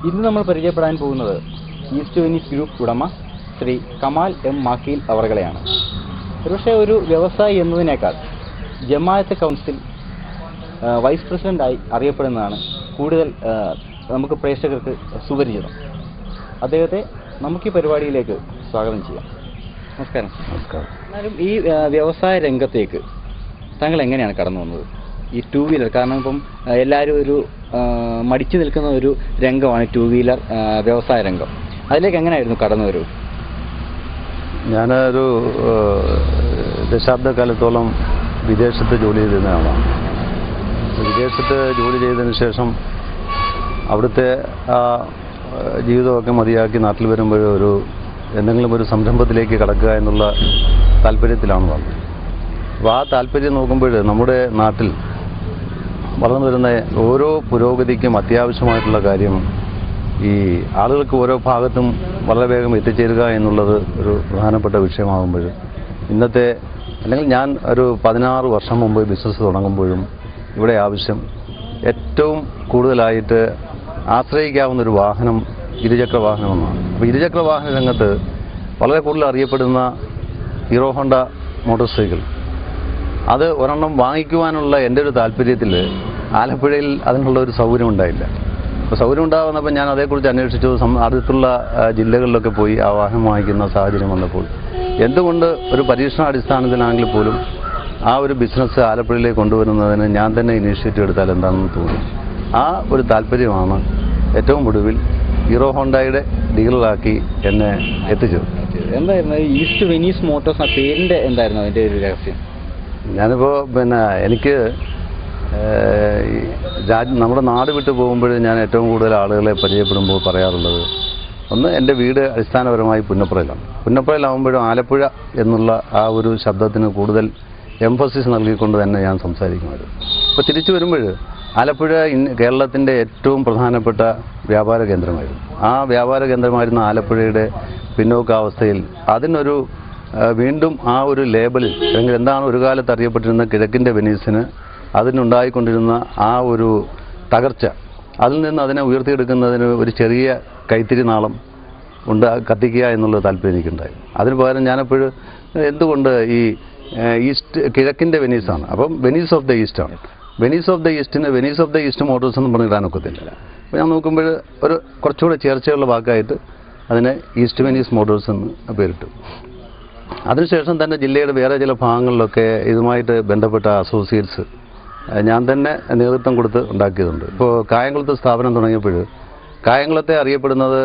ഇന്ന് നമ്മൾ പരിചയപ്പെടാൻ പോകുന്നത് ഈസ്റ്റ് വെനീസ് ഗ്രൂപ്പ് ഉടമ ശ്രീ കമാൽ എം മാക്കീൽ അവറുകളെയാണ്. ഒരുപക്ഷെ ഒരു വ്യവസായി എന്നതിനേക്കാൾ ജമാഅത്ത് കൗൺസിൽ വൈസ് പ്രസിഡൻ്റായി അറിയപ്പെടുന്നതാണ് കൂടുതൽ നമുക്ക് പ്രേക്ഷകർക്ക് സുപരിചിതം. അദ്ദേഹത്തെ നമുക്ക് ഈ പരിപാടിയിലേക്ക് സ്വാഗതം ചെയ്യാം. നമസ്കാരം. എന്നാലും ഈ വ്യവസായ രംഗത്തേക്ക് താങ്കൾ എങ്ങനെയാണ് കടന്നു വന്നത്? ഈ ടൂ വീലർ, കാരണം ഇപ്പം എല്ലാവരും ഒരു മടിച്ചു നിൽക്കുന്ന ഒരു രംഗമാണ് ടൂ വീലർ വ്യവസായ രംഗം. അതിലേക്ക് എങ്ങനെയായിരുന്നു കടന്നു വരൂ? ഞാനൊരു ദശാബ്ദക്കാലത്തോളം വിദേശത്ത് ജോലി ചെയ്തിരുന്ന ആളാണ്. വിദേശത്ത് ജോലി ചെയ്തതിന് ശേഷം അവിടുത്തെ ജീവിതമൊക്കെ മതിയാക്കി നാട്ടിൽ വരുമ്പോൾ എന്തെങ്കിലും ഒരു സംരംഭത്തിലേക്ക് കടക്കുക എന്നുള്ള താല്പര്യത്തിലാണ് വന്നത്. അപ്പോൾ ആ താല്പര്യം നോക്കുമ്പോൾ നമ്മുടെ നാട്ടിൽ വളർന്നു വരുന്ന ഓരോ പുരോഗതിക്കും അത്യാവശ്യമായിട്ടുള്ള കാര്യം ഈ ആളുകൾക്ക് ഓരോ ഭാഗത്തും വളരെ വേഗം എത്തിച്ചേരുക എന്നുള്ളത് ഒരു പ്രധാനപ്പെട്ട വിഷയമാകുമ്പോൾ ഇന്നത്തെ അല്ലെങ്കിൽ ഞാൻ ഒരു 16 വർഷം മുമ്പ് ബിസിനസ് തുടങ്ങുമ്പോഴും ഇവിടെ ആവശ്യം ഏറ്റവും കൂടുതലായിട്ട് ആശ്രയിക്കാവുന്നൊരു വാഹനം ഇരുചക്ര വാഹനമെന്നാണ്. അപ്പോൾ ഇരുചക്ര വാഹന രംഗത്ത് വളരെ കൂടുതൽ അറിയപ്പെടുന്ന ഹീറോ ഹോണ്ട മോട്ടോർ സൈക്കിൾ, അത് ഒരെണ്ണം വാങ്ങിക്കുവാനുള്ള എൻ്റെ ഒരു താല്പര്യത്തിൽ ആലപ്പുഴയിൽ അതിനുള്ള ഒരു സൗകര്യം ഉണ്ടായില്ല. അപ്പോൾ സൗകര്യം ഉണ്ടാകുന്നപ്പോൾ ഞാൻ അതേക്കുറിച്ച് അന്വേഷിച്ചു. അടുത്തുള്ള ജില്ലകളിലൊക്കെ പോയി ആ വാഹനം വാങ്ങിക്കുന്ന സാഹചര്യം വന്നപ്പോൾ എന്തുകൊണ്ട് ഒരു പരീക്ഷണാടിസ്ഥാനത്തിലാണെങ്കിൽ പോലും ആ ഒരു ബിസിനസ് ആലപ്പുഴയിലേക്ക് കൊണ്ടുവരുന്നതിന് ഞാൻ തന്നെ ഇനീഷ്യേറ്റീവ് എടുത്താൽ എന്താണെന്ന് തോന്നി. ആ ഒരു താല്പര്യമാണ് ഏറ്റവും ഒടുവിൽ ഹീറോ ഹോണ്ടയുടെ ഡീലറാക്കി എന്നെ എത്തിച്ചത്. എന്തായിരുന്നു ഈസ്റ്റ് വെനീസ് മോട്ടോഴ്സ് ആ പേരിൻ്റെ എന്തായിരുന്നു അതിൻ്റെ ഒരു രഹസ്യം? ഞാനിപ്പോൾ എനിക്ക് നമ്മുടെ നാട് വിട്ടു പോകുമ്പോൾ ഞാൻ ഏറ്റവും കൂടുതൽ ആളുകളെ പരിചയപ്പെടുമ്പോൾ പറയാറുള്ളത്, ഒന്ന് എൻ്റെ വീട് അടിസ്ഥാനപരമായി പുന്നപ്രയിലാണ്. പുന്നപ്രയിലാവുമ്പോഴും ആലപ്പുഴ എന്നുള്ള ആ ഒരു ശബ്ദത്തിന് കൂടുതൽ എംഫസിസ് നൽകിക്കൊണ്ട് തന്നെ ഞാൻ സംസാരിക്കുമായിരുന്നു. അപ്പോൾ തിരിച്ചു വരുമ്പോൾ ആലപ്പുഴ കേരളത്തിൻ്റെ ഏറ്റവും പ്രധാനപ്പെട്ട വ്യാപാര കേന്ദ്രമായിരുന്നു. ആ വ്യാപാര കേന്ദ്രമായിരുന്ന ആലപ്പുഴയുടെ പിന്നോക്കാവസ്ഥയിൽ അതിനൊരു വീണ്ടും ആ ഒരു ലേബലിൽ, അല്ലെങ്കിൽ എന്താണ് ഒരു കാലത്ത് അറിയപ്പെട്ടിരുന്ന കിഴക്കിൻ്റെ വെനീസിന് അതിനുണ്ടായിക്കൊണ്ടിരുന്ന ആ ഒരു തകർച്ച, അതിൽ നിന്ന് അതിനെ ഉയർത്തിയെടുക്കുന്നതിന് ഒരു ചെറിയ കൈത്തിരി നാളം കത്തിക്കുക എന്നുള്ള താല്പര്യം എനിക്കുണ്ടായി. അതിന് പകരം ഞാനെപ്പോഴും എന്തുകൊണ്ട് ഈ കിഴക്കിൻ്റെ വെനീസാണ്, അപ്പം വെനീസ് ഓഫ് ദ ഈസ്റ്റാണ്. വെനീസ് ഓഫ് ദ ഈസ്റ്റിന് Venice of the east motors എന്ന് പറഞ്ഞിടാനൊക്കത്തില്ല. അപ്പോൾ ഞാൻ നോക്കുമ്പോൾ ഒരു കുറച്ചുകൂടെ ചേർച്ചയുള്ള വാക്കായിട്ട് അതിനെ ഈസ്റ്റ് വെനീസ് മോട്ടോഴ്സ് എന്ന് പേരിട്ടു. അതിനുശേഷം തന്നെ ജില്ലയുടെ വേറെ ചില ഭാഗങ്ങളിലൊക്കെ ഇതുമായിട്ട് ബന്ധപ്പെട്ട അസോസിയേറ്റ്സ് ഞാൻ തന്നെ നേതൃത്വം കൊടുത്ത് ഉണ്ടാക്കിയതുണ്ട്. ഇപ്പോൾ കായംകുളത്ത് സ്ഥാപനം തുടങ്ങിയപ്പോൾ കായംകുളത്തെ അറിയപ്പെടുന്നത്